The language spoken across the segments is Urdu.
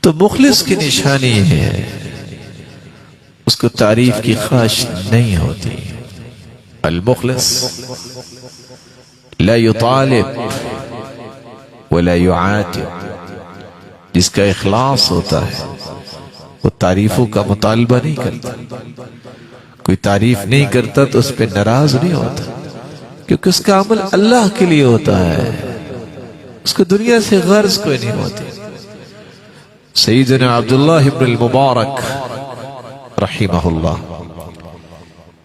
تو مخلص کی نشانی ہے اس کو تعریف کی خواہش نہیں ہوتی. المخلص لا يطالب ولا يعاتب، جس کا اخلاص ہوتا ہے وہ تعریفوں کا مطالبہ نہیں کرتا. کوئی تعریف نہیں کرتا تو اس پہ ناراض نہیں ہوتا، کیونکہ اس کا عمل اللہ کے لیے ہوتا ہے، اس کو دنیا سے غرض کوئی نہیں ہوتی. سیدنا عبداللہ ابن المبارک رحمہ اللہ،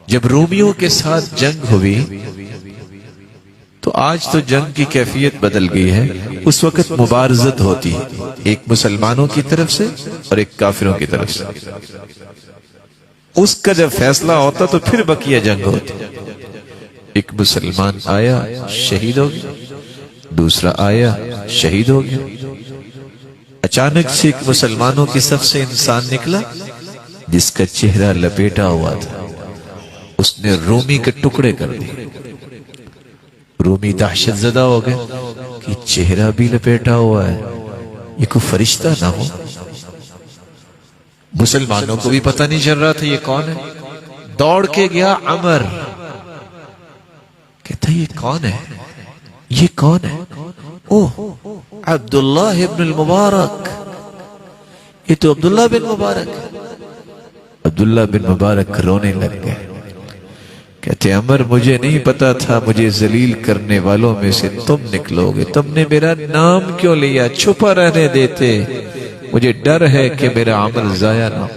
جب رومیوں کے ساتھ جنگ ہوئی تو آج تو جنگ کی کیفیت بدل گئی ہے، اس وقت مبارزت ہوتی، ایک مسلمانوں کی طرف سے اور ایک کافروں کی طرف سے. اس کا جب فیصلہ ہوتا تو پھر بقیہ جنگ ہوتی. ایک مسلمان آیا شہید ہو گیا، دوسرا آیا شہید ہو گیا. اچانک سے ایک مسلمانوں کی صف سے انسان نکلا جس کا چہرہ لپیٹا ہوا تھا. اس نے رومی کے ٹکڑے کر دیے. رومی دہشت زدہ ہو گئے کہ چہرہ بھی لپیٹا ہوا ہے، یہ کوئی فرشتہ نہ ہو. مسلمانوں کو بھی پتہ نہیں چل رہا تھا یہ کون ہے. دوڑ کے گیا عمر، کہتا یہ کون ہے، یہ کون ہے؟ اوہ عبداللہ ابن المبارک، یہ تو عبداللہ بن مبارک. عبداللہ بن مبارک رونے لگ گئے، کہتے عمر مجھے نہیں پتا تھا مجھے ذلیل کرنے والوں میں سے تم نکلو گے. تم نے میرا نام کیوں لیا؟ چھپا رہنے دیتے، مجھے ڈر ہے کہ میرا عمل ضائع نہ ہو.